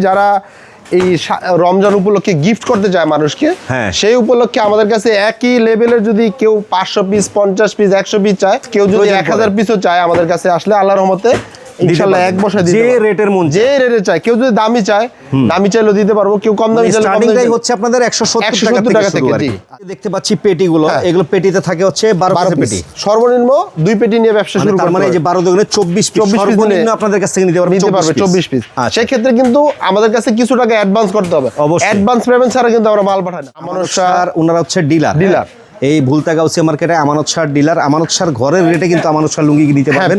যারা এই রমজান উপলক্ষে গিফট করতে চায় মানুষকে, সেই উপলক্ষে আমাদের কাছে একই লেভেলের যদি কেউ 500 পিস 50 পিস 100 পিস চায়, কেউ যদি 1000 পিসও চায়, আমাদের কাছে আসলে আল্লাহর রহমতে ইনশাআল্লাহ এক বছর দিতে যে রেটের মন যে রেটে চায়। কেউ যদি দামি চায় দামি চাইলেও দিতে পারবো, কেউ কম দামি চাইলে স্টার্টিংটাই হচ্ছে আপনাদের 170 টাকা থেকে জি। দেখতে পাচ্ছি পেটিগুলো, এগুলো পেটিতে থাকে হচ্ছে 12 পেটি, সর্বনিম্ন 2 পেটি নিয়ে ব্যবসা শুরু করতে, তার মানে এই যে 12 দুগুণে 24 পিস সর্বনিম্ন আপনাদের কাছ থেকে নিতে পারবে 24 পিস। সেই ক্ষেত্রে কিন্তু আমাদের কাছে কিছু টাকা অ্যাডভান্স করতে হবে, অ্যাডভান্স পেমেন্ট ছাড়া কিন্তু আমরা মাল পাঠাই না। আমানত স্যার ওনারা হচ্ছে ডিলার এই ভুলতা গাউসিয়া মার্কেটে আমানত শাহ ডিলার। আমানত শাহ ঘরের রেটে কিন্তু আমানত শাহ লুঙ্গি নিতে পারবেন।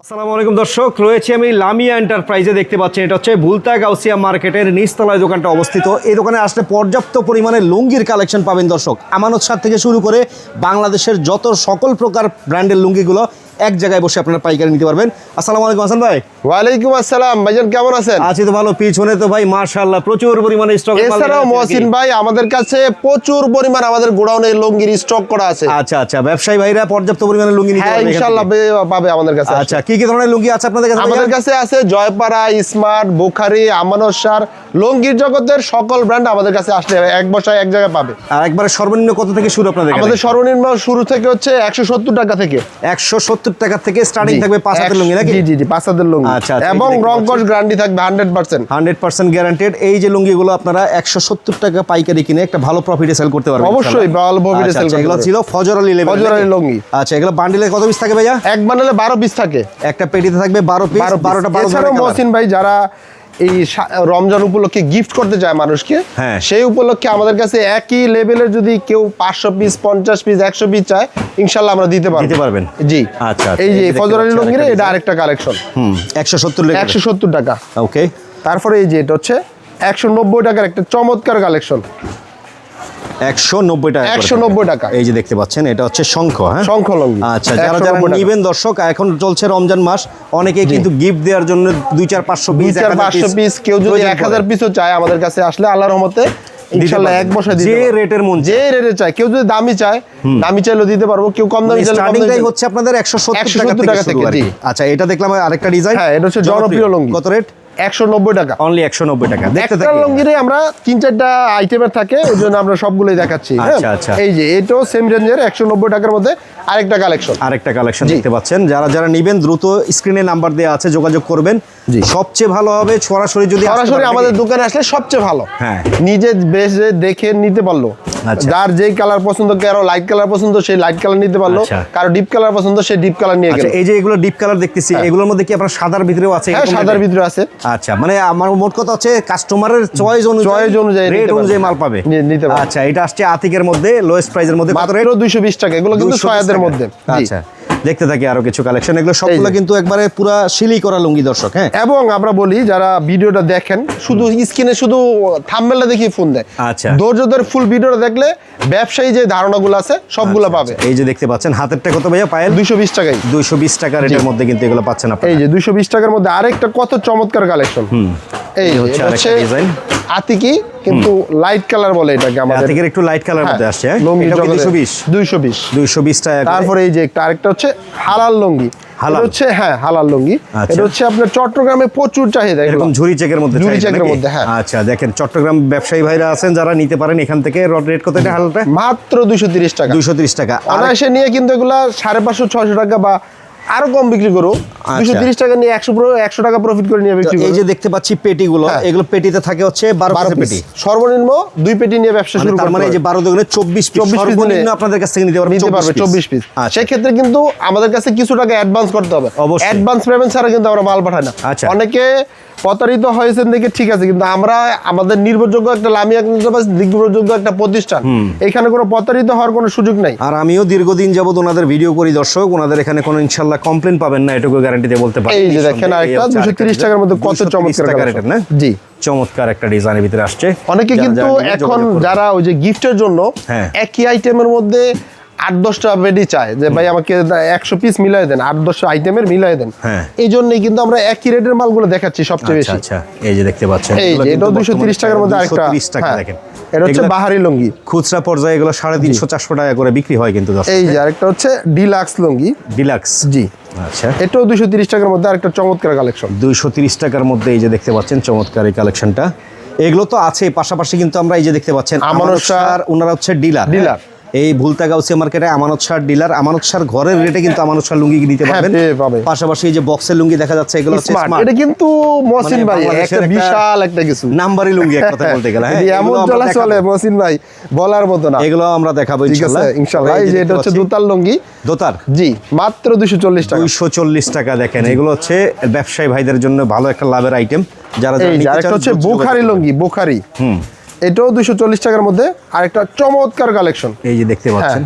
আসসালামু আলাইকুম দর্শক, রয়েছে আমি লামিয়া এন্টারপ্রাইজে, দেখতে পাচ্ছেন এটা হচ্ছে ভুলতা গাউসিয়া মার্কেটের নিচতলায় দোকানটা অবস্থিত। এই দোকানে আসলে পর্যাপ্ত পরিমাণে লুঙ্গির কালেকশন পাবেন দর্শক। আমানত শাহ থেকে শুরু করে বাংলাদেশের যত সকল প্রকার ব্র্যান্ডের লুঙ্গিগুলো এক জায়গায় বসে আপনারা পাইকারি নিতে পারবেন। আসসালামু আলাইকুম হাসান ভাই। ওয়ালাইকুম আসসালাম ভাইজান, কেমন আছেন? আছি তো ভালো। পিছনে তো ভাই মাশাআল্লাহ প্রচুর পরিমাণে স্টক। এছাড়াও মহসিন ভাই আমাদের কাছে প্রচুর পরিমাণ আমাদের গোডাউনে লুঙ্গির স্টক করা আছে। আচ্ছা, ব্যবসায়ী ভাইরা পর্যাপ্ত পরিমাণে লুঙ্গি নিতে পারবে ইনশাআল্লাহ পাবে আমাদের কাছে। আচ্ছা, কি কি ধরনের লুঙ্গি আছে আপনাদের কাছে? আমাদের কাছে আছে জয়পাড়া, স্মার্ট, বুখারি, আমানত শাহ, লুঙ্গির জগতের সকল ব্র্যান্ড আমাদের কাছে আসলে এক বসায় এক জায়গায় পাবে। আর একবারে সর্বনিম্ন কত থেকে শুরু আপনাদের? আমাদের সর্বনিম্ন শুরু থেকে হচ্ছে 170 টাকা থেকে। 170 টাকা থেকে স্টার্টিং থাকবে 5 হাতের লুঙ্গি নাকি? জি 5 হাতের লুঙ্গি। আচ্ছা, এবং রংকশ গ্যারান্টি থাকবে 100% গ্যারান্টেড। এই যে লুঙ্গিগুলো আপনারা 170 টাকা পাইকারি কিনে একটা ভালো প্রফিটে সেল করতে পারবেন। অবশ্যই ভালো প্রফিটে সেল করতে। এগুলো ছিল ফজর আলী লুঙ্গি। আচ্ছা, এগুলো বান্ডিলে কত পিস থাকে ভাইয়া? এক বান্ডেলে 12 পিস থাকে। একটা পেটিতে থাকবে 12 পিস, 12টা 12। এছাড়াও মহসিন ভাই যারা এই রমজান উপলক্ষে গিফট করতে চায় মানুষকে, সেই উপলক্ষে আমাদের কাছে একই লেভেলের যদি কেউ 500 পিস 50 পিস 100 পিস চায়, ইনশাআল্লাহ আমরা দিতে পারবেন। জি আচ্ছা, এই যে ফজর আলী লুঙ্গির এটা আরেকটা কালেকশন। 170 টাকা। ওকে, তারপরে এই যে এটা হচ্ছে 190 টাকার একটা চমৎকার কালেকশন। 190 টাকা। এই যে দেখতে পাচ্ছেন এটা হচ্ছে শঙ্খ। শঙ্খ লুঙ্গি। আচ্ছা, যারা নিবেন দর্শক, এখন চলছে রমজান মাস, অনেকে কিন্তু গিফট দেওয়ার জন্য 2-4-500 পিস কেউ যদি 1000 পিসও চায়, আমাদের কাছে আসলে আল্লাহর রহমতে ইনশাআল্লাহ এক বছর দিতে যে রেটের মন যে রেটে চায়। কেউ যদি দামি চায় দামি চাইলেও দিতে পারবো, কেউ কম দামি চাইলে স্টার্টিংটাই হচ্ছে আপনাদের 170 টাকা থেকে। আচ্ছা, এটা দেখলাম আরেকটা ডিজাইন। এটা হচ্ছে জনপ্রিয় লুঙ্গি। কত রেট? 190 টাকা। অনলি 190 টাকা। দেখতে থাকি লুঙ্গিরে আমরা 3-4টা আইটেমের থাকে, ওই জন্য আমরা সবগুলোই দেখাচ্ছি। আচ্ছা, এই যে এটাও সেম রেঞ্জের 190 টাকার মধ্যে আরেকটা কালেকশন দেখতে পাচ্ছেন। যারা নেবেন দ্রুত স্ক্রিনে নাম্বার দেওয়া আছে, যোগাযোগ করবেন। সবচেয়ে ভালো হবে সরাসরি আমাদের দোকানে আসলে সবচেয়ে ভালো। নিজে বেশে দেখে নিতে পারলো। যার যেই কালার পছন্দ, কারো লাইট কালার পছন্দ সেই লাইট কালার নিতে পারলো, কারো ডিপ কালার পছন্দ সেই ডিপ কালার নিয়ে গেল। এই যে এগুলো ডিপ কালার দেখতেছি, এগুলোর মধ্যে কি আপনার সাদার ভিতরেও আছে? সাদার ভিতরে আছে। আচ্ছা, মানে আমার মোট কথা হচ্ছে কাস্টমারের চয়েস অনুযায়ী রেট অনুযায়ী মাল পাবে। আচ্ছা, এটা আসছে আতিকের মধ্যে লোয়েস্ট প্রাইসের মধ্যে। মাত্র 220 টাকা। এগুলো কিন্তু 6 এর মধ্যে। আচ্ছা, দেখতে থাকি আরো কিছু কালেকশন। এগুলো সবগুলো কিন্তু একবারে পুরা সিলি করা লুঙ্গি দর্শক। এবং আমরা বলি যারা ভিডিওটা দেখেন, শুধু স্ক্রিনে শুধু থাম্বনেলটা দেখি ফোন দেয়। আচ্ছা, ধৈর্য ধরে ফুল ভিডিওটা দেখলে ব্যবসায়ী যে ধারণাগুলো আছে সবগুলো পাবে। এই যে দেখতে পাচ্ছেন হাতেরটা কত ভাইয়া? পায়েল 220 টাকায়। 220 টাকা রেটের মধ্যে কিন্তু এগুলো পাচ্ছেন আপনারা। এই যে 220 টাকার মধ্যে আরেকটা কত চমৎকার কালেকশন। এই হচ্ছে আরেকটা ডিজাইন আতিকি, কিন্তু লাইট কালার বলে এটাকে আমাদের। আতিকের একটু লাইট কালার মধ্যে আসছে। এটা 220 টাকা। তারপরে এই যে আরেকটা হচ্ছে হালাল লুঙ্গি। এটা হচ্ছে হালাল লুঙ্গি। এটা হচ্ছে আপনার চট্টগ্রামে প্রচুর চাহিদা, এরকম ঝুরি চেকের মধ্যে। আচ্ছা, দেখেন চট্টগ্রাম ব্যবসায়ী ভাইরা আছেন যারা নিতে পারেন এখান থেকে। রেট কত এটা হালালটা? মাত্র 230 টাকা। 230 টাকা। অনায়াসে নিয়ে কিন্তু এগুলা 550-600 টাকা বা আরো কম বিক্রি করো। 230 টাকা নিয়ে 100 টাকা প্রফিট করে নিয়ে বিক্রি করো। এই যে দেখতে পাচ্ছি পেটিগুলো, এগুলো পেটিতে থাকে হচ্ছে 12 পেটি। সর্বনিম্ন 2 পেটি নিয়ে ব্যবসা শুরু করতে, মানে এই যে 12 দুগুণে 24 পিস সর্বনিম্ন আপনাদের কাছ থেকে নিতে পারবেন 24 পিস। সেই ক্ষেত্রে কিন্তু আমাদের কাছে কিছু টাকা অ্যাডভান্স করতে হবে। অ্যাডভান্স পেমেন্ট ছাড়া কিন্তু আমরা মাল পাঠাই না। অনেকে প্রতারিত হয়েছেন দেখে ঠিক আছে, কিন্তু আমরা আমাদের নির্ভরযোগ্য একটা লামিয়া নির্ভরযোগ্য একটা প্রতিষ্ঠান, এখানে কোনো প্রতারিত হওয়ার কোনো সুযোগ নাই। আর আমিও দীর্ঘদিন যাবত ওনাদের ভিডিও করি দর্শক, ওনাদের এখানে কোনো ইনশাআল্লাহ কমপ্লেন পাবেন না, এটুকু গ্যারান্টি দিয়ে বলতে পারি। এই যে দেখেন আরেকটা 230 টাকার মধ্যে কত চমৎকার কালেকশন না? জি, চমৎকার একটা ডিজাইনের ভিতরে আসছে। অনেকে কিন্তু এখন যারা ওই যে গিফটের জন্য একই আইটেমের মধ্যে 8-10টা বেডি চায় যে ভাই আমাকে 100 পিস মিলাই দেন, 8-10 আইটেমের মিলাই দেন। হ্যাঁ। এই জন্যই কিন্তু আমরা একই রেটের মালগুলো দেখাচ্ছি সবচেয়ে বেশি। আচ্ছা এই যে দেখতে পাচ্ছেন এই যে এটাও 230 টাকার মধ্যে আরেকটা। 230 টাকা হ্যাঁ, দেখেন। এটা হচ্ছে বাহারি লুঙ্গি। খুচরা পর্যায়ে এগুলো 350-400 টাকা করে বিক্রি হয় কিন্তু দর্শক। এই যে আরেকটা হচ্ছে ডিলাক্স লুঙ্গি। ডিলাক্স। জি। আচ্ছা, এটাও 230 টাকার মধ্যে আরেকটা চমৎকার কালেকশন। 230 টাকার মধ্যে এই যে দেখতে পাচ্ছেন চমৎকার এই কালেকশনটা। এগুলো তো আছে, পাশাপাশি কিন্তু আমরা এই যে দেখতে পাচ্ছেন আমানত শাহর, ওনারা হচ্ছে ডিলার। এই ভুলতা গাউসিয়া মার্কেটে আমানত শাহর ডিলার। আমানত শাহর ঘরের রেটে কিন্তু আমানত শাহর লুঙ্গি নিতে পারবেন। পাশাপাশি এই যে বক্সের লুঙ্গি দেখা যাচ্ছে, এগুলো হচ্ছে স্মার্ট। এটা কিন্তু মহসিন ভাই একটা বিশাল একটা কিছু নাম্বারই লুঙ্গি এক কথা বলতে গেলে। হ্যাঁ, এমন চলে মহসিন ভাই বলার মতো না। এগুলো আমরা দেখাবো ইনশাআল্লাহ। ইনশাআল্লাহ। এই যে এটা হচ্ছে দোতার লুঙ্গি। দোতার। জি, মাত্র 240 টাকা। 240 টাকা দেখেন। এগুলো হচ্ছে ব্যবসায়ী ভাইদের জন্য ভালো একটা লাভের আইটেম। যারা নিতে চান। আরেকটা হচ্ছে বুখারি লুঙ্গি, বুখারি। এটাও 240 টাকার মধ্যে আরেকটা চমৎকার কালেকশন। এই যে দেখতে পাচ্ছেন,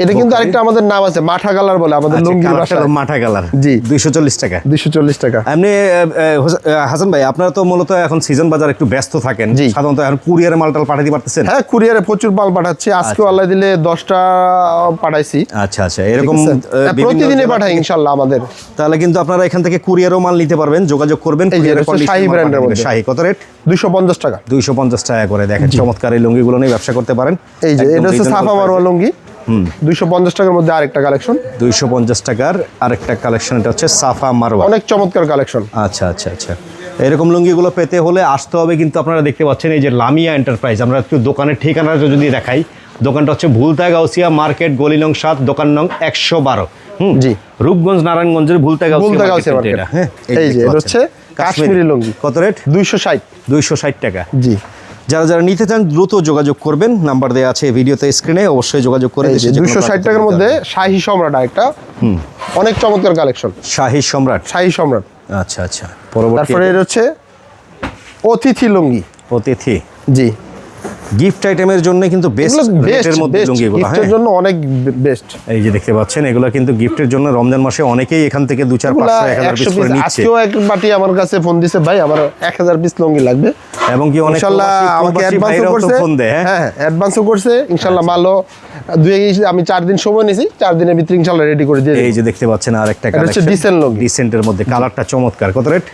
এটা কিন্তু আরেকটা আমাদের নাম আছে, মাঠা কালার বলে আমাদের লুঙ্গির ভাষায়। মাঠা কালার। জি, 240 টাকা। 240 টাকা। এমনি হাসান ভাই, আপনারা তো মূলত এখন সিজন বাজার একটু ব্যস্ত থাকেন, সাধারণত এখন কুরিয়ারে মালটাল পাঠাতে পারতেছেন? হ্যাঁ, কুরিয়ারে প্রচুর মাল পাঠাচ্ছি। আজকে আল্লাহ দিলে 10টা পাঠাইছি। আচ্ছা, এরকম প্রতিদিনই পাঠাই ইনশাআল্লাহ আমাদের। তাহলে কিন্তু আপনারা এখান থেকে কুরিয়ারও মাল নিতে পারবেন, যোগাযোগ করবেন। শাহী ব্র্যান্ডের মধ্যে। শাহী কত রেট? 250 টাকা। 250 টাকা করে দেখেন। চমৎকার এই লুঙ্গিগুলো নিয়ে ব্যবসা করতে পারেন। এই যে এটা হচ্ছে সাফা মারওয়া লুঙ্গি। 250 টাকার মধ্যে আরেকটা কালেকশন। 250 টাকার আরেকটা কালেকশন, এটা হচ্ছে সাফা মারওয়া। অনেক চমৎকার কালেকশন। আচ্ছা। এরকম লুঙ্গিগুলো পেতে হলে আসতে হবে কিন্তু আপনারা দেখতে পাচ্ছেন এই যে লামিয়া এন্টারপ্রাইজ। আমরা একটু দোকানের ঠিকানাটা যদি দেখাই, দোকানটা হচ্ছে ভুলতা গাউসিয়া মার্কেট, গলি নং 7, দোকান নং 112। জি, রূপগঞ্জ নারায়ণগঞ্জের ভুলতা গাউসিয়া মার্কেট। হ্যাঁ, এই যে এটা হচ্ছে কাশ্মীরি লুঙ্গি। কত রেট? 260 টাকা। জি। যারা নিতে চান দ্রুত যোগাযোগ করবেন, নাম্বার দেওয়া আছে ভিডিওতে, স্ক্রিনে, অবশ্যই যোগাযোগ করে। 260 টাকার মধ্যে শাহী সম্রাট একটা অনেক চমৎকার কালেকশন। শাহী সম্রাট। আচ্ছা। তারপরে এটা হচ্ছে অতিথি লুঙ্গি। অতিথি। জি। গিফট আইটেমের জন্য কিন্তু বেস্ট রেটের মধ্যে লুঙ্গিগুলো। গিফটের জন্য অনেক বেস্ট। এই যে দেখতে পাচ্ছেন, এগুলো কিন্তু গিফটের জন্য রমজান মাসে অনেকেই এখান থেকে 200-500-1000 পিস করে নিচ্ছে। আজকেও এক বাটি আমার কাছে ফোন দিছে, ভাই আমার 1000 পিস লুঙ্গি লাগবে। এবং কি অনেক ইনশাআল্লাহ আমাকে অ্যাডভান্সও করছে। হ্যাঁ, অ্যাডভান্সও করছে। ইনশাআল্লাহ মালও আমি 4 দিন সময় নিয়েছি, 4 দিনের ভিতরে ইনশাআল্লাহ রেডি করে দিয়ে। এই যে দেখতে পাচ্ছেন আরেকটা কালেকশন। এটা হচ্ছে ডিসেন্ট লুঙ্গি। ডিসেন্টের মধ্যে কালারটা চমৎকার। কত রেট?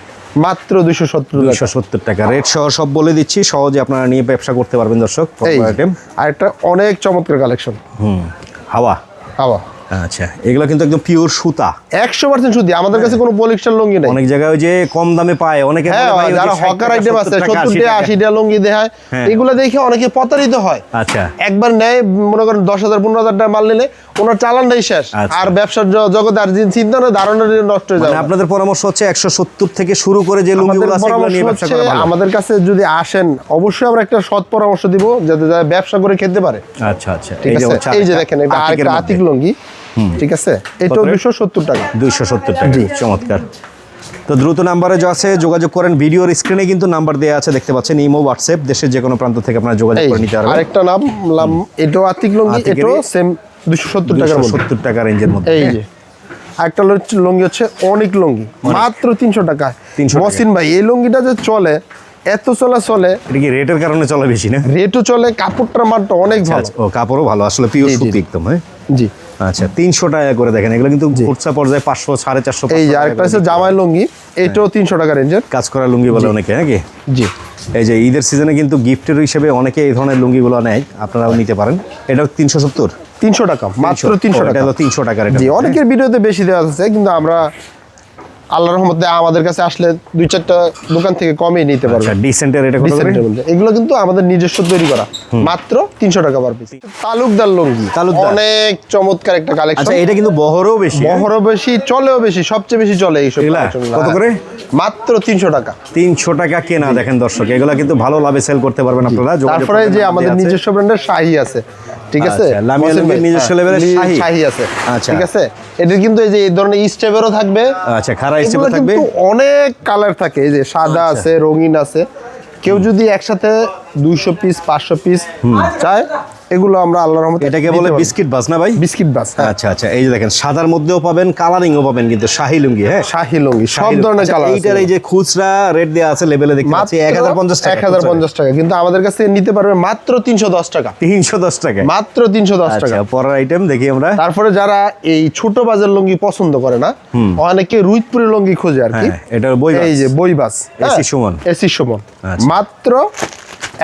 মাত্র 270 টাকা। রেট সহ সব বলে দিচ্ছি, সহজে আপনারা নিয়ে ব্যবসা করতে পারবেন দর্শক। আর একটা অনেক চমৎকার কালেকশন। হাওয়া। আচ্ছা, এগুলো কিন্তু একদম পিওর সুতা, 100% সুতি। আমাদের কাছে কোনো পলিস্টার লুঙ্গি নেই। অনেক জায়গায় ওই যে কম দামে পায় অনেকে, যারা হকার আইটেম আছে 70 টাকা 80 টাকা লুঙ্গি দেয়, এগুলো দেখে অনেকে প্রতারিত হয়। আচ্ছা, একবার নেয়, মনে করেন 10,000 15,000 টাকা মাল নিলে ওনার চালানটাই শেষ। আর ব্যবসার জগতে আর চিন্তা না, ধারণা নষ্ট হয়ে যায়। আপনাদের পরামর্শ হচ্ছে 170 থেকে শুরু করে যে লুঙ্গিগুলো আছে এগুলো নিয়ে ব্যবসা করা ভালো। আমাদের কাছে যদি আসেন, অবশ্যই আমরা একটা সৎ পরামর্শ দিব যাতে ব্যবসা করে খেতে পারে। আচ্ছা। এই যে দেখেন, এটা আরেকটা আতিক লুঙ্গি। ঠিক আছে, এটাও 270 টাকা। 270 টাকা। চমৎকার। তো দ্রুত নাম্বারে যা আছে যোগাযোগ করেন। ভিডিওর স্ক্রিনে কিন্তু নাম্বার দেওয়া আছে, দেখতে পাচ্ছেন। ইমো, হোয়াটসঅ্যাপ, দেশের যে কোনো প্রান্ত থেকে আপনারা যোগাযোগ করে নিতে পারবেন। আরেকটা নাম, এটাও আতিক লুঙ্গি, এটাও সেম 270 টাকার মধ্যে। 270 টাকা রেঞ্জের মধ্যে। এই যে আরেকটা লুঙ্গি হচ্ছে অনেক লুঙ্গি, মাত্র 300 টাকা। মহসিন ভাই, এই লুঙ্গিটা যে চলে, এত চলে, এটা কি রেটের কারণে চলে বেশি না? রেটও চলে, কাপড়টার মানটা অনেক ভালো। ও, কাপড়ও ভালো, আসলে পিওর সুতি একদম। হ্যাঁ, জি। আচ্ছা, 300 টাকা করে দেখেন। এগুলো কিন্তু খুচরা পর্যায়ে 500, 450। এই যে আরেকটা আছে জামাই লুঙ্গি, এটাও 300 টাকা রেঞ্জের। কাজ করা লুঙ্গি বলে অনেকে, নাকি? জি। এই যে ঈদের সিজনে কিন্তু গিফটের হিসেবে অনেকে এই ধরনের লুঙ্গিগুলো নেয়, আপনারাও নিতে পারেন। এটা 300 টাকা, মাত্র 300 টাকা। এটা 300 টাকা রেট। জি, অনেকের ভিডিওতে বেশি দেওয়া আছে, কিন্তু আমরা আল্লাহর রহমতে আমাদের কাছে আসলে 2-4টা দোকান থেকে কমই নিতে পারবেন। আচ্ছা, ডিসেন্টের এটা কত করে? এগুলো কিন্তু আমাদের নিজস্ব তৈরি করা, মাত্র 300 টাকা পার পিস। তালুকদার লুঙ্গি, অনেক চমৎকার একটা কালেকশন। আচ্ছা, এটা কিন্তু বহরও বেশি, চলেও বেশি, সবচেয়ে বেশি চলে এইসব। কত করে? মাত্র 300 টাকা। 300 টাকা কেনা। দেখেন দর্শক, এগুলো কিন্তু ভালো লাভে সেল করতে পারবেন আপনারা। তারপরে যে আমাদের নিজস্ব ব্র্যান্ডের শাহী আছে, ঠিক আছে, লামিয়া লুঙ্গির নিজস্ব লেভেলের শাহী আছে। আচ্ছা, ঠিক আছে, এটা কিন্তু এই যে এই ধরনের স্টেপেরও থাকবে। আচ্ছা, খাড়া স্টেপও থাকবে। অনেক কালার থাকে, এই যে সাদা আছে, রঙিন আছে। কেউ যদি একসাথে 200 পিস 500 পিস চায়, এগুলো আমরা আল্লাহর রহমতে এটাকে বলে বিস্কিট বাস না ভাই? বিস্কিট বাস। আচ্ছা আচ্ছা, এই যে দেখেন সাদার মধ্যেও পাবেন, কালারিংও পাবেন, কিন্তু শাহী লুঙ্গি। হ্যাঁ, শাহী লুঙ্গি সব ধরনের কালার। এইটার এই যে খুচরা রেট দেওয়া আছে লেভেলে দেখতে পাচ্ছি 1050 টাকা। 1050 টাকা, কিন্তু আমাদের কাছে নিতে পারবে মাত্র 310 টাকা। 310 টাকা মাত্র 310 টাকা। পরের আইটেম দেখি আমরা। তারপরে যারা এই ছোট বাজের লুঙ্গি পছন্দ করে না, অনেকে রুইতপুরি লুঙ্গি খোঁজে আর কি, এটার বই এই যে বইবাস এসি সুমন, এসি সুমন মাত্র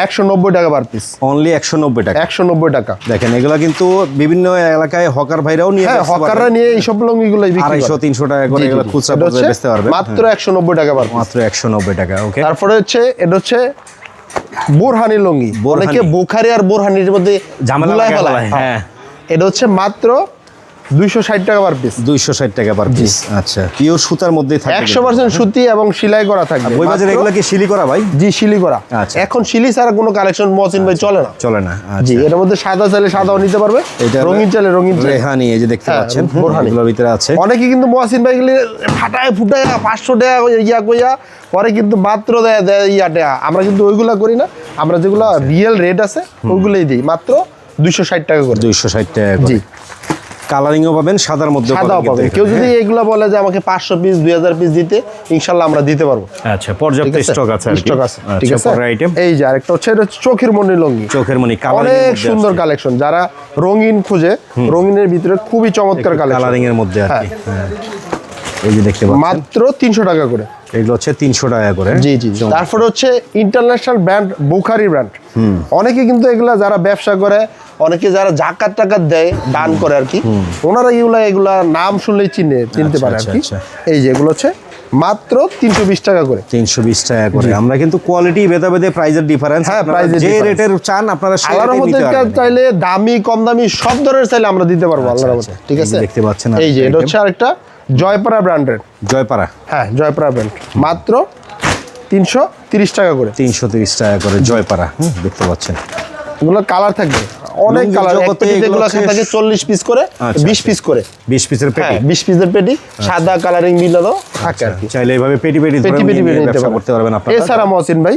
190 টাকা পার পিস। অনলি 190 টাকা। 190 টাকা। দেখেন এগুলা কিন্তু বিভিন্ন এলাকায় হকার ভাইরাও নিয়ে হ্যাঁ, হকাররা নিয়ে এই সব লুঙ্গিগুলো বিক্রি করে 250-300 টাকা করে এগুলা খুচরা পর্যায়ে বেচতে পারবে। মাত্র 190 টাকা পার পিস। মাত্র 190 টাকা। ওকে, তারপরে এটা হচ্ছে বোরহানি লুঙ্গি। অনেকে বুখারি আর বোরহানির মধ্যে ঝামেলা ফেলায়। হ্যাঁ, এটা হচ্ছে মাত্র 260 টাকা পার পিস। 260 টাকা পার পিস। আচ্ছা, পিওর সুতার মধ্যেই থাকবে, 100% সুতি এবং সেলাই করা থাকবে। ওই বাজারে এগুলা কি শিলি করা ভাই? জি, শিলি করা। আচ্ছা, এখন শিলি ছাড়া কোনো কালেকশন মহসিন ভাই চলে না। চলে না। জি, আচ্ছা, এর মধ্যে সাদা চাইলে সাদাও নিতে পারবে, রঙিন চাইলে রঙিন। রেহানি এই যে দেখতে পাচ্ছেন, এগুলোর ভিতরে আছে। অনেকে কিন্তু মহসিন ভাই গুলি ফাটায় ফুটায় 500 টাকা ইয়া কইয়া পরে কিন্তু মাত্র দেয় ইয়া টাকা। আমরা কিন্তু ওইগুলা করি না, আমরা যেগুলো রিয়েল রেট আছে ওইগুলোই দিই মাত্র 260 টাকা করে। 260 টাকা করে। জি, কালারিংও পাবেন, সাদার মধ্যে পাবেন। কেউ যদি এগুলা বলে যে আমাকে 500 পিস 2000 পিস দিতে, ইনশাআল্লাহ আমরা দিতে পারবো। আচ্ছা, পর্যাপ্ত স্টক আছে আর কি। স্টক আছে, ঠিক আছে। পরের আইটেম এই যে আরেকটা হচ্ছে এটা চোখের মনি লুঙ্গি। চোখের মনি অনেক সুন্দর কালেকশন। যারা রঙিন খুঁজে, রঙিনের ভিতরে খুবই চমৎকার কালেকশন, কালারিং এর মধ্যে আর কি। এই যে দেখতে পাচ্ছেন মাত্র 300 টাকা করে। এগুলো হচ্ছে 300 টাকা করে। জি জি। তারপরে হচ্ছে ইন্টারন্যাশনাল ব্র্যান্ড বুখারি ব্র্যান্ড। অনেকে কিন্তু এগুলা যারা ব্যবসা করে, অনেকে যারা জাকাত টাকাত দেয়, দান করে আর কি, ওনারা এগুলা নাম শুনলেই চিনতে পারে আর কি। এই যে এগুলো হচ্ছে মাত্র 320 টাকা করে। 320 টাকা করে। আমরা কিন্তু কোয়ালিটি ভেদে প্রাইজের ডিফারেন্স, হ্যাঁ, প্রাইজের যে রেটের চান আপনারা সেই রেটে নিতে পারবেন। চাইলে দামি কম দামি সব ধরনের চাইলে আমরা দিতে পারবো আল্লাহর রহমতে, ঠিক আছে। দেখতে পাচ্ছেন এই যে এটা হচ্ছে আরেকটা জয়পাড়া ব্র্যান্ডের। জয়পাড়া, হ্যাঁ, জয়পাড়া ব্র্যান্ড মাত্র 330 টাকা করে। 330 টাকা করে জয়পাড়া। দেখতে পাচ্ছেন এগুলো কালার থাকবে অনেক কালার। এগুলো থাকে 40 পিস করে, 20 পিস করে, 20 পিসের পেটি। 20 পিসের পেটি, সাদা কালারিং মিলানো থাকে আর কি। চাইলে এইভাবে পেটি ব্যবসা করতে পারবেন আপনারা। এছাড়া মহসিন ভাই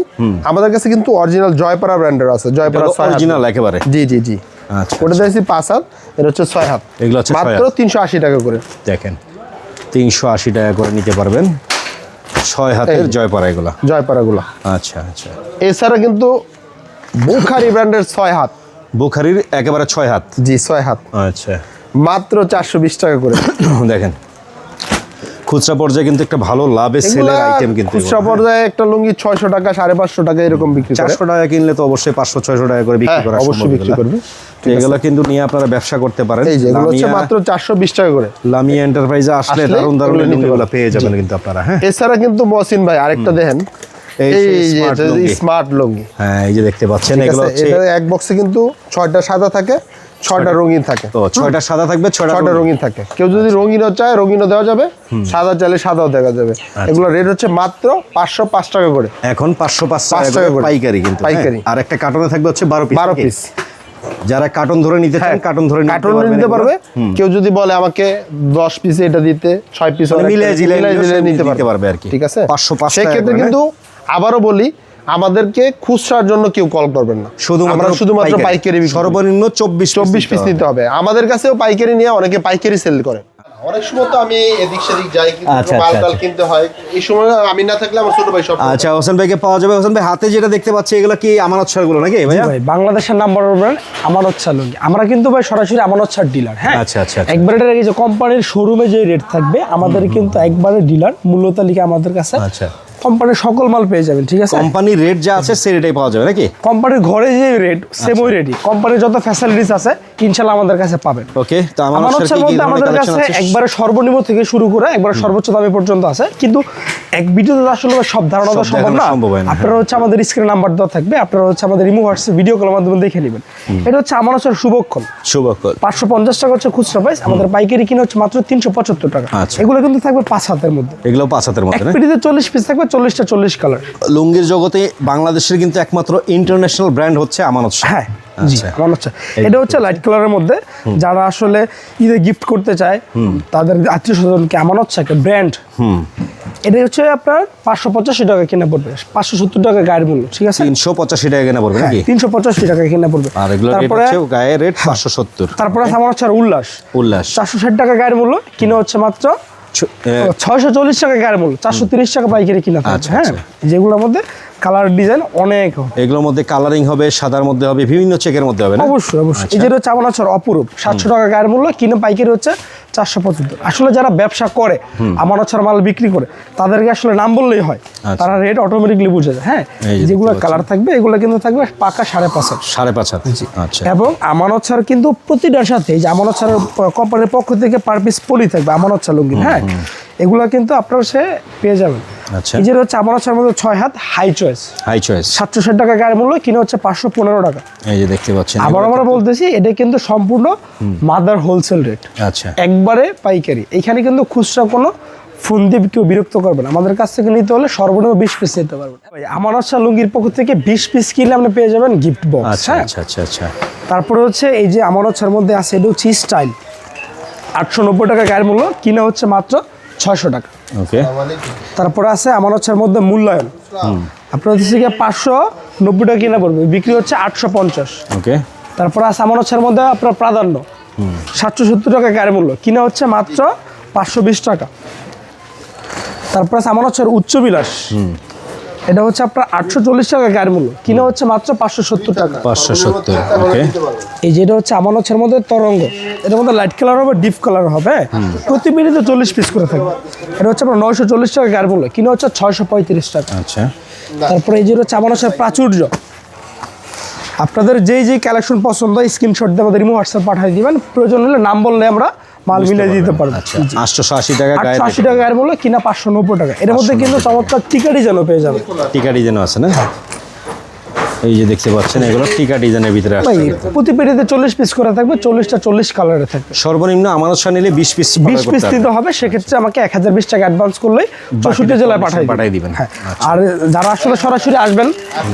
আমাদের কাছে কিন্তু অরিজিনাল জয়পাড়া ব্র্যান্ডের আছে। জয়পাড়া অরিজিনাল একেবারে। জি জি জি। আচ্ছা, ওটা দিয়েছি 5 হাত, এটা হচ্ছে 6 হাত। এগুলো হচ্ছে মাত্র 380 টাকা করে। দেখেন 380 টাকা করে নিতে পারবেন 6 হাতের জয়পাড়া এগুলো। জয়পাড়াগুলো। আচ্ছা আচ্ছা। এছাড়া কিন্তু বুখারি ব্র্যান্ডের 6 হাত। বুখারির একেবারে 6 হাত। জি, 6 হাত। আচ্ছা, মাত্র 420 টাকা করে। দেখেন খুচরা পর্যায়ে কিন্তু একটা ভালো লাভে সেলের আইটেম কিন্তু। খুচরা পর্যায়ে একটা লুঙ্গি 600 টাকা 550 টাকা এরকম বিক্রি করে। 400 টাকা কিনলে তো অবশ্যই 500-600 টাকা করে বিক্রি করা সম্ভব। অবশ্যই বিক্রি করবে। এগুলো কিন্তু নিয়ে আপনারা ব্যবসা করতে পারেন। এই যে এগুলো হচ্ছে মাত্র 420 টাকা করে। লামিয়া এন্টারপ্রাইজে আসলে দারুণ দারুণ লুঙ্গিগুলো পেয়ে যাবেন কিন্তু আপনারা। হ্যাঁ, এছাড়া কিন্তু মহসিন ভাই আরেকটা দেখেন, এই যে স্মার্ট লুঙ্গি। হ্যাঁ, এই যে দেখতে পাচ্ছেন এগুলো হচ্ছে এটা এক বক্সে কিন্তু 6টা সাদা থাকে, 6টা রঙিন থাকে। তো 6টা সাদা থাকবে, 6টা রঙিন থাকে। কেউ যদি রঙিনও চায় রঙিনও দেওয়া যাবে, সাদা চাইলে সাদাও দেওয়া যাবে। এগুলো রেট হচ্ছে মাত্র 505 টাকা করে। এখন 505 টাকা করে পাইকারি কিন্তু। পাইকারি। আর একটা কার্টনে থাকবে হচ্ছে 12 পিস। 12 পিস। যারা কার্টন ধরে নিতে চান কার্টন ধরে নিতে পারবে। কেউ যদি বলে আমাকে 10 পিস এটা দিতে, 6 পিস মিলিয়ে নিতে পারবে আর কি। ঠিক আছে, 505 টাকা। সেক্ষেত্রে কিন্তু আবারও বলি, আমাদেরকে খুচরার জন্য কেউ কল করবেন না, শুধুমাত্র পাইকারি। সর্বনিম্ন 24 পিস নিতে হবে। আমাদের কাছেও পাইকারি নিয়ে অনেকে পাইকারি সেল করে। অনেক সময় তো আমি এদিক সেদিক যাই, কিন্তু মাল কিনতে হয়, এই সময় আমি না থাকলে আমার ছোট ভাই সব। আচ্ছা, হোসেন ভাইকে পাওয়া যাবে। হোসেন ভাই হাতে যেটা দেখতে পাচ্ছি এগুলো কি আমানত ছাড়গুলো নাকি ভাইয়া? ভাই বাংলাদেশের নাম্বার ওয়ান ব্র্যান্ড আমানত ছাড় লুঙ্গি। আমরা কিন্তু ভাই সরাসরি আমানত ছাড় ডিলার। হ্যাঁ, আচ্ছা আচ্ছা। একবারে যে কোম্পানির শোরুমে যে রেট থাকবে, আমাদের কিন্তু একবারে ডিলার মূল্য তালিকা আমাদের কাছে। আচ্ছা, কোম্পানির সকল মাল পেয়ে যাবেন। ঠিক আছে, কোম্পানির রেট যা আছে সেই রেটেই পাওয়া যাবে নাকি? কোম্পানির ঘরে যে রেট সেম ওই রেটই। কোম্পানির যত ফ্যাসিলিটিস আছে ইনশাআল্লাহ আমাদের কাছে পাবেন। ওকে, তো আমাদের কাছে একবারে সর্বনিম্ন থেকে শুরু করে একবারে সর্বোচ্চ দামি পর্যন্ত আছে। কিন্তু এক ভিডিওতে আসলে সব ধারণা তো সম্ভব না। আপনারা হচ্ছে আমাদের স্ক্রিনে নাম্বার দেওয়া থাকবে, আপনারা হচ্ছে আমাদের ইমো হোয়াটসঅ্যাপ ভিডিও কলের মাধ্যমে দেখে নেবেন। এটা হচ্ছে আমানত ছাড় শুভক্ষণ। 550 টাকা হচ্ছে খুচরা প্রাইস। আমাদের পাইকারি কিনে হচ্ছে মাত্র 375 টাকা। এগুলো কিন্তু থাকবে 5 হাতের মধ্যে। এগুলো 5 হাতের মধ্যে। এক পেটিতে 40 পিস থাকবে, 40টা 40 কালার। লুঙ্গির জগতে বাংলাদেশের কিন্তু একমাত্র ইন্টারন্যাশনাল ব্র্যান্ড হচ্ছে আমানত শাহ। হ্যাঁ জি, আমানত শাহ। এটা হচ্ছে লাইট কালারের মধ্যে, যারা আসলে ঈদে গিফট করতে চায় তাদের আত্মীয় স্বজনকে আমানত শাহ একটা ব্র্যান্ড। এটা হচ্ছে আপনার 585 টাকা কিনা পড়বে, 570 টাকা গায়ের মূল্য, ঠিক আছে? 385 টাকা কিনা পড়বে নাকি? 385 টাকা কিনা পড়বে। আর এগুলো রেট হচ্ছে গায়ে রেট 570। তারপরে আমানত শাহ উল্লাস 460 টাকা গায়ের মূল্য, কিনা হচ্ছে মাত্র 640 টাকা গায়ের মূল্য, 430 টাকা পাইকারি কিনা। হ্যাঁ, যেগুলোর মধ্যে কালার ডিজাইন অনেক, এগুলোর মধ্যে কালারিং হবে, সাদার মধ্যে হবে, বিভিন্ন চেকের মধ্যে হবে না? অবশ্যই অবশ্যই। এই যে হচ্ছে আমানত শাহ অপরূপ 700 টাকা গায়ের মূল্য, কিনা পাইকারি হচ্ছে 475। আসলে যারা ব্যবসা করে আমানত শাহ মাল বিক্রি করে তাদেরকে আসলে নাম বললেই হয়, তারা রেট অটোমেটিকলি বুঝে যায়। হ্যাঁ, যেগুলো কালার থাকবে এগুলো কিন্তু থাকবে পাকা 5.5 5.5। আচ্ছা। এবং আমানত শাহ কিন্তু প্রতিটার সাথে এই যে আমানত শাহ কোম্পানির পক্ষ থেকে পার পিস পলি থাকবে আমানত শাহ লুঙ্গি। হ্যাঁ, এগুলো কিন্তু আপনারা সে পেয়ে যাবেন। আচ্ছা। এই যে হচ্ছে আমানত শাহের মধ্যে 6 হাত হাই চয়েস 760 টাকা গায়ের মূল্য, কিনা হচ্ছে 515 টাকা। এই যে দেখতে পাচ্ছেন, আবার আমরা বলতেছি এটা কিন্তু সম্পূর্ণ মাদার হোলসেল রেট। আচ্ছা, একবারে পাইকারি। এখানে কিন্তু খুচরা কোনো ফোন দিয়ে কেউ বিরক্ত করবে না, আমাদের কাছ থেকে নিতে হলে সর্বনিম্ন 20 পিস নিতে পারবেন। আমানত শাহ লুঙ্গির পক্ষ থেকে 20 পিস কিনলে আপনি পেয়ে যাবেন গিফট বক্স। আচ্ছা আচ্ছা আচ্ছা আচ্ছা। তারপরে হচ্ছে এই যে আমানত শাহের মধ্যে আছে, এটা হচ্ছে স্টাইল 890 টাকা গায়ের মূল্য, কিনা হচ্ছে মাত্র 600 টাকা। ওকে। তারপরে আছে আমানত শাহের মধ্যে মূল্যায়ন, আপনার হচ্ছে 590 টাকা কিনা পড়বে, বিক্রি হচ্ছে 850। ওকে। তারপরে আছে আমানত শাহের মধ্যে আপনার প্রাধান্য 770 টাকা গায়ের মূল্য, কিনা হচ্ছে মাত্র 520 টাকা। তারপরে আছে আমানত শাহের উচ্চ বিলাস, এটা হচ্ছে আপনার 840 টাকা গায়ের মূল্য, কিনা হচ্ছে মাত্র 570 টাকা। 570। ওকে। এই যেটা হচ্ছে আমানত শাহের মধ্যে তরঙ্গ, এটার মধ্যে লাইট কালার হবে, ডিপ কালার হবে, প্রতি মিনিটে 40 পিস করে থাকবে। এটা হচ্ছে আপনার 940 টাকা গায়ের মূল্য, কিনা হচ্ছে 635 টাকা। আচ্ছা। তারপরে এই যে হচ্ছে আমানত শাহের প্রাচুর্য, আপনাদের যেই কালেকশন পছন্দ হয় স্ক্রিনশট দিয়ে আমাদের ইমো হোয়াটসঅ্যাপ পাঠিয়ে দিবেন, প্রয়োজন হলে নাম বললে আমরা মাল মিলিয়ে দিতে পারবো। 880 টাকা গায়ে, 880 টাকা গায়ের মূল্য, কিনা 590 টাকা। এর মধ্যে কিন্তু চমৎকার টিকা ডিজাইনও পেয়ে যাবে। টিকা ডিজাইন আছে না? এই যে দেখতে পাচ্ছেন, এগুলো টিকা ডিজাইনের ভিতরে আসছে। প্রতি পেটিতে 40 পিস করে থাকবে, 40টা 40 কালারে থাকবে। সর্বনিম্ন আমানত শাহ নিলে 20 পিস দিতে হবে, সেক্ষেত্রে আমাকে 1020 টাকা অ্যাডভান্স করলেই 64 জেলায় পাঠিয়ে দিবেন। হ্যাঁ, আর যারা আসলে সরাসরি আসবেন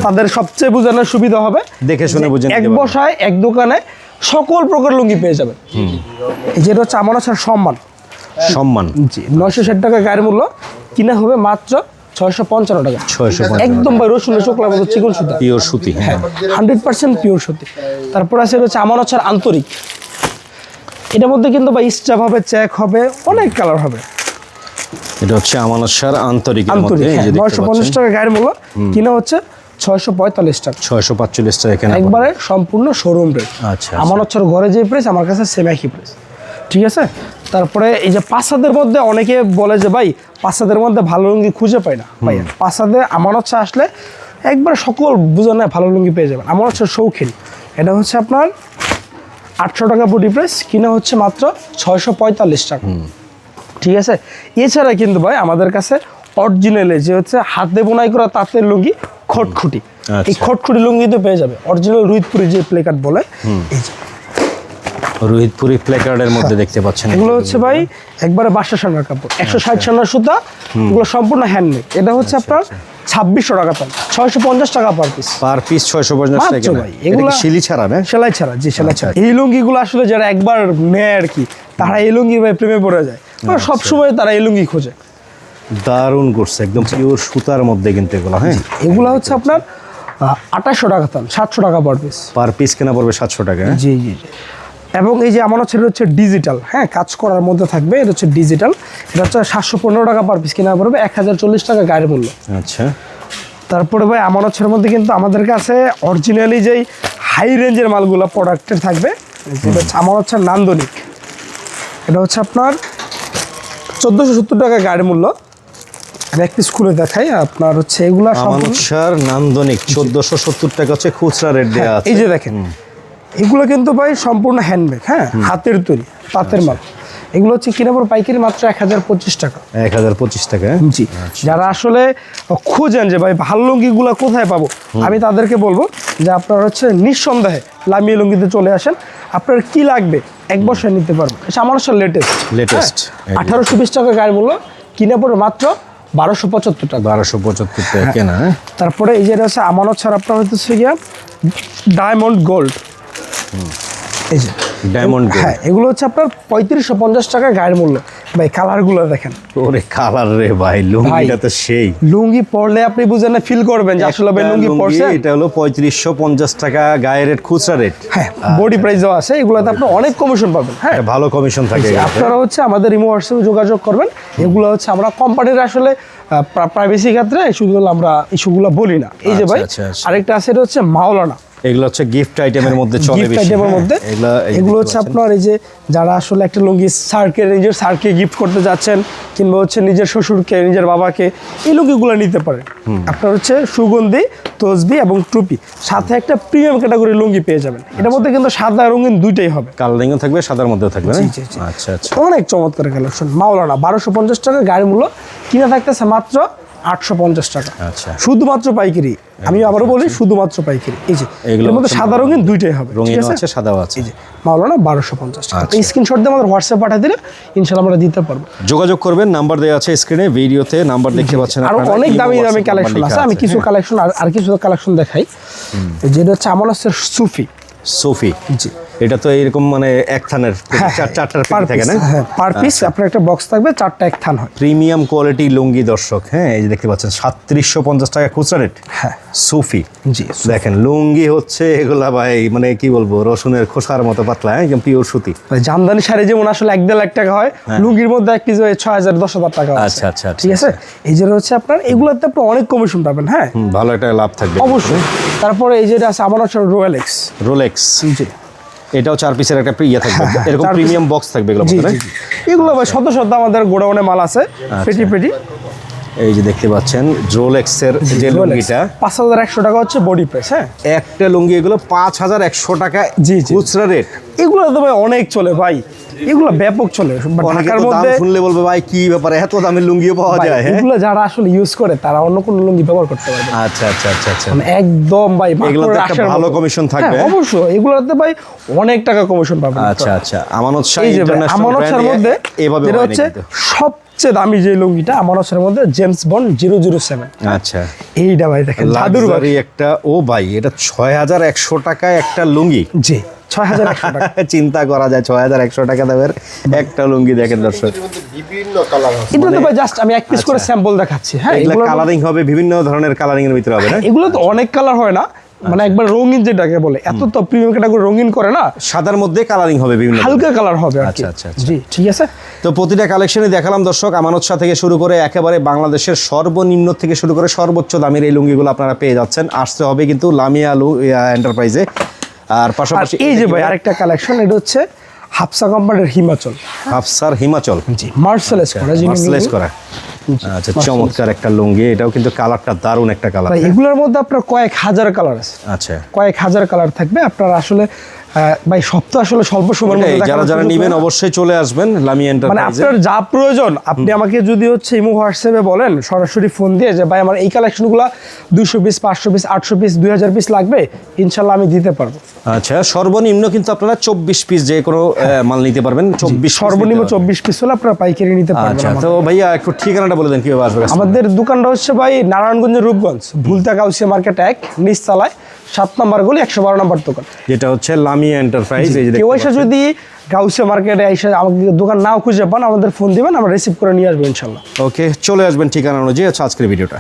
তাদের সবচেয়ে বোঝানোর সুবিধা হবে, দেখে শুনে বুঝে এক বসায় এক দোকানে সকল প্রকার লুঙ্গি পেয়ে যাবেন। এই যেটা হচ্ছে আমানত শাহ সম্মান, জি 960 টাকা গায়ের মূল্য, কিনা হবে মাত্র 655 টাকা। 655 একদম ভাই রসুনের চোখলার মতো চিকন সুতা, পিওর সুতি। হ্যাঁ 100% পিওর সুতি। তারপর আছে হচ্ছে আমানত শাহ আন্তরিক, এটার মধ্যে কিন্তু ভাই স্টাফ হবে, চেক হবে, অনেক কালার হবে। এটা হচ্ছে আমানত শাহ আন্তরিক, 950 টাকা গায়ের মূল্য, কিনা হচ্ছে 645 টাকা। 645 টাকা কেনা, একবারে সম্পূর্ণ শোরুম রেট। আচ্ছা। আমানত শাহর ঘরে যে প্রাইস আমার কাছে সেম একই প্রাইস, ঠিক আছে? তারপরে এই যে পাঁচাদের মধ্যে অনেকে বলে যে ভাই পাঁচাদের মধ্যে ভালো লুঙ্গি খুঁজে পাই না, ভাই পাঁচাদে আমানত শাহ আসলে একবার সকল বুঝানো ভালো লুঙ্গি পেয়ে যাবেন। আমানত শাহ শৌখিন, এটা হচ্ছে আপনার 800 টাকা বডি প্রাইস, কিনা হচ্ছে মাত্র 645 টাকা, ঠিক আছে? এছাড়া কিন্তু ভাই আমাদের কাছে অরিজিনালে যে হচ্ছে হাতে বোনাই করা তাঁতের লুঙ্গি খটখুটি, এই খটখুটি লুঙ্গি তো পেয়ে যাবে। অরিজিনাল রুইতপুরি যে প্লেকার্ড বলে, এই যে রোহিতপুরি প্লেকার্ডের মধ্যে দেখতে পাচ্ছেন, এগুলো হচ্ছে ভাই একবারে 22 সানার কাপড়, 160 সানার সুতা, এগুলো সম্পূর্ণ হ্যান্ডমেড। এটা হচ্ছে আপনার 2600 টাকা পান, 650 টাকা পার পিস। 650 টাকা ভাই। এগুলো সেলাই ছাড়া না? সেলাই ছাড়া, জি সেলাই ছাড়া। এই লুঙ্গিগুলো আসলে যারা একবার নেয় আর কি, তারা এই লুঙ্গি ভাই প্রেমে পড়ে যায়, সবসময় তারা এই লুঙ্গি খোঁজে। দারুণ করছে, একদম পিওর সুতার মধ্যে কিন্তু এগুলো। হ্যাঁ, এগুলো হচ্ছে আপনার 2800 টাকা পান, 700 টাকা পার পিস। পার পিস কেনা পড়বে 700 টাকা। জি জি জি। এবং এই যে আমানত শাহ হচ্ছে ডিজিটাল, হ্যাঁ কাজ করার মধ্যে থাকবে, এটা হচ্ছে ডিজিটাল, এটা হচ্ছে 715 টাকা পার পিস, কিনা পড়বে 1040 টাকা গায়ের মূল্য। আচ্ছা। তারপরে ভাই আমানত শাহের মধ্যে কিন্তু আমাদের কাছে অরিজিনালি যেই হাই রেঞ্জের মালগুলো প্রোডাক্টের থাকবে, যেটা হচ্ছে আমানত শাহ নান্দনিক, এটা হচ্ছে আপনার 1470 টাকা গায়ের মূল্য। আমি এক পিস খুলে দেখাই আপনার, হচ্ছে এগুলা আমানত শাহ নান্দনিক 1470 টাকা হচ্ছে খুচরা রেট দেয়া আছে। এই যে দেখেন, এগুলো কিন্তু ভাই সম্পূর্ণ হ্যান্ডমেড, হ্যাঁ হাতের তৈরি তাঁতের মাল। এগুলো হচ্ছে কিনা পড়বে পাইকারি মাত্র 1025 টাকা। 1025 টাকা, জি। যারা আসলে খুঁজেন যে ভাই ভালো লুঙ্গিগুলো কোথায় পাবো, আমি তাদেরকে বলবো যে আপনারা হচ্ছে নিঃসন্দেহে লামিয়া লুঙ্গিতে চলে আসেন। আপনার কি লাগবে এক বছর নিতে পারবেন। এটা আমানত শাহ লেটেস্ট 1820 টাকা গায়ের মূল্য, কিনা পড়বে মাত্র 1275 টাকা। 1275 টাকা কেনা। তারপরে এই যে এটা হচ্ছে আমানত ছাড় আপনার হচ্ছে গিয়া ডায়মন্ড গোল্ড, এই যে ডায়মন্ড গোল্ড, হ্যাঁ এগুলো হচ্ছে আপনার 3550 টাকা গায়ের মূল্য। ভাই কালারগুলো দেখেন, ওরে কালার রে ভাই, লুঙ্গিটা তো সেই। লুঙ্গি পরলে আপনি বুঝেন না, ফিল করবেন যে আসলে ভাই লুঙ্গি পরছে। এটা হলো 3550 টাকা গায়ের রেট, খুচরা রেট। হ্যাঁ বডি প্রাইসও আছে, এগুলোতে আপনি অনেক কমিশন পাবেন। হ্যাঁ ভালো কমিশন থাকে। আপনারা হচ্ছে আমাদের ইমো হোয়াটসঅ্যাপে যোগাযোগ করবেন। এগুলো হচ্ছে আমরা কোম্পানির আসলে প্রাইভেসি ক্ষেত্রে ইস্যুগুলো আমরা ইস্যুগুলো বলি না। এই যে ভাই আরেকটা আছে, এটা হচ্ছে মাওলানা। এগুলো হচ্ছে গিফট আইটেমের মধ্যে চলে বেশি। আইটেমের মধ্যে এগুলো হচ্ছে আপনার এই যে যারা আসলে একটা লুঙ্গি স্যারকে, নিজের স্যারকে গিফট করতে যাচ্ছেন, কিংবা হচ্ছে নিজের শ্বশুরকে, নিজের বাবাকে, এই লুঙ্গিগুলো নিতে পারেন। আপনার হচ্ছে সুগন্ধি, তসবি এবং টুপি, সাথে একটা প্রিমিয়াম ক্যাটাগরি লুঙ্গি পেয়ে যাবেন। এটার মধ্যে কিন্তু সাদা রঙিন দুইটাই হবে, কালারিংও থাকবে, সাদার মধ্যেও থাকবে। আচ্ছা আচ্ছা, অনেক চমৎকার কালেকশন। মাওলানা 1250 টাকা গাড়ির মূল্য, কিনা থাকতেছে মাত্র 850 টাকা। আচ্ছা, শুধুমাত্র পাইকারি। আমি আবারও বলি, শুধুমাত্র পাইকারি। এই যে এর মধ্যে সাদা রঙিন দুইটাই হবে, ঠিক আছে? আছে, সাদাও আছে। এই যে মাওলানা 1250 টাকা। এই স্ক্রিনশট দিয়ে আমাদের হোয়াটসঅ্যাপ পাঠিয়ে দিলে ইনশাআল্লাহ আমরা দিতে পারবো। যোগাযোগ করবেন, নাম্বার দেওয়া আছে স্ক্রিনে, ভিডিওতে নাম্বার দেখতে পাচ্ছেন। আর অনেক দামি দামি কালেকশন আছে, আমি কিছু কালেকশন আর কিছু কালেকশন দেখাই। যেটা হচ্ছে আমানতের সুফি। সুফি, জি। এটা তো এরকম মানে এক থানের, চারটার পিস থাকে না? হ্যাঁ, পার পিস আপনার একটা বক্স থাকবে, চারটা এক থান হয়। প্রিমিয়াম কোয়ালিটি লুঙ্গি দর্শক। হ্যাঁ, এই যে দেখতে পাচ্ছেন 3750 টাকা খুচরা রেট। হ্যাঁ, সুফি, জি। দেখেন লুঙ্গি হচ্ছে এগুলা ভাই, মানে কি বলবো, রসুনের খোসার মতো পাতলা, একদম পিওর সুতি। জামদানি শাড়ি যেমন আসলে 1-1.5 লাখ টাকা হয়, লুঙ্গির মধ্যে এক পিস 6000-10,000 টাকা। আচ্ছা আচ্ছা, ঠিক আছে। এই যে হচ্ছে আপনার এগুলোতে আপনি অনেক কমিশন পাবেন। হ্যাঁ, ভালো একটা লাভ থাকবে অবশ্যই। তারপরে এই যে আছে আমানত রোলেক্স। রোলেক্স, জি। এটাও 4 পিসের একটা ইয়ে থাকবে, এরকম প্রিমিয়াম বক্স থাকবে এগুলো, এগুলো ভাই শত শত আমাদের গোডাউনে মাল আছে, পেটি পেটি। এই যে দেখতে পাচ্ছেন রোলেক্সের যে লুঙ্গিটা, 5100 টাকা হচ্ছে বডি প্রাইস। হ্যাঁ, একটা লুঙ্গি এগুলো 5100 টাকা খুচরা রেট। এগুলো তো ভাই অনেক চলে ভাই, এগুলো ব্যাপক চলে। ঢাকার মধ্যে শুনলে বলবে ভাই কি ব্যাপার, এত দামের লুঙ্গিও পাওয়া যায়? এগুলো যারা আসলে ইউজ করে তারা অন্য কোনো লুঙ্গি ব্যবহার করতে পারবে। আচ্ছা আচ্ছা আচ্ছা আচ্ছা, একদম ভাই এগুলোতে একটা ভালো কমিশন থাকবে। অবশ্যই এগুলোতে ভাই অনেক টাকা কমিশন পাবেন। আচ্ছা আচ্ছা, আমানত শাহ ইন্টারন্যাশনাল, আমানত শাহের মধ্যে এভাবে হচ্ছে সবচেয়ে দামি যে লুঙ্গিটা আমানত শাহের মধ্যে, জেমস বন্ড 007। আচ্ছা, এইটা ভাই দেখেন জাদুর বাড়ি একটা। ও ভাই, এটা 6100 টাকায় একটা লুঙ্গি। জি, 6100 টাকা। চিন্তা করা যায়, 6100 টাকা দামের একটা লুঙ্গি। দেখেন দর্শক, বিভিন্ন কালার আছে। এটা তো ভাই জাস্ট আমি এক পিস করে স্যাম্পল দেখাচ্ছি। হ্যাঁ, এগুলো কালারিং হবে, বিভিন্ন ধরনের কালারিং এর ভিতরে হবে না? এগুলো তো অনেক কালার হয় না, মানে একবার রঙিন যেটাকে বলে, এত তো প্রিমিয়াম ক্যাটাগরি রঙিন করে না। সাদার মধ্যে কালারিং হবে, বিভিন্ন হালকা কালার হবে। আচ্ছা আচ্ছা, জি, ঠিক আছে। তো প্রতিটা কালেকশনে দেখালাম দর্শক, আমানত শাহ থেকে শুরু করে একেবারে বাংলাদেশের সর্বনিম্ন থেকে শুরু করে সর্বোচ্চ দামের এই লুঙ্গিগুলো আপনারা পেয়ে যাচ্ছেন। আসতে হবে কিন্তু লামিয়া এন্টারপ্রাইজে। আর পাশাপাশি এই যে ভাই আরেকটা কালেকশন, এটা হচ্ছে হাফসা কোম্পানির হিমাচল। হাফসার হিমাচল, জি, মার্সেলাইজ করা, মার্সেলাইজ করা। আচ্ছা, চমৎকার একটা লুঙ্গি, এটাও কিন্তু কালারটা দারুণ একটা কালার। এগুলোর মধ্যে আপনার কয়েক হাজার কালার আছে। আচ্ছা, কয়েক হাজার কালার থাকবে। আপনারা আসলে ভাই সব তো আসলে স্বল্প সময়ের মধ্যে যারা যারা নেবেন অবশ্যই চলে আসবেন লামিয়া এন্টারপ্রাইজে। মানে আপনার যা প্রয়োজন আপনি আমাকে যদি হচ্ছে ইমো হোয়াটসঅ্যাপে বলেন, সরাসরি ফোন দিয়ে যে ভাই আমার এই কালেকশনগুলো 200 পিস, 500 পিস, 800 পিস, 2000 পিস লাগবে, ইনশাল্লাহ আমি দিতে পারবো। আচ্ছা, সর্বনিম্ন কিন্তু আপনারা 24 পিস যে কোনো মাল নিতে পারবেন। 24, সর্বনিম্ন 24 পিস হলে আপনারা পাইকারি নিতে পারবেন। আচ্ছা, তো ভাইয়া একটু ঠিকানাটা বলে দেন কিভাবে আসবে। আমাদের দোকানটা হচ্ছে ভাই নারায়ণগঞ্জের রূপগঞ্জ, ভুলতা গাউসিয়া মার্কেট 1 নিচতলায় 7 নম্বর গলি 112 নম্বর দোকান, যেটা হচ্ছে লামিয়া এন্টারপ্রাইজ। এই যে কেউ এসে যদি গাউসিয়া মার্কেটে এসে আমাকে দোকান নাও খুঁজে পান, আমাদের ফোন দিবেন, আমরা রিসিভ করে নিয়ে আসবো ইনশাল্লাহ। ওকে, চলে আসবেন ঠিকানা অনুযায়ী। আজকের ভিডিওটা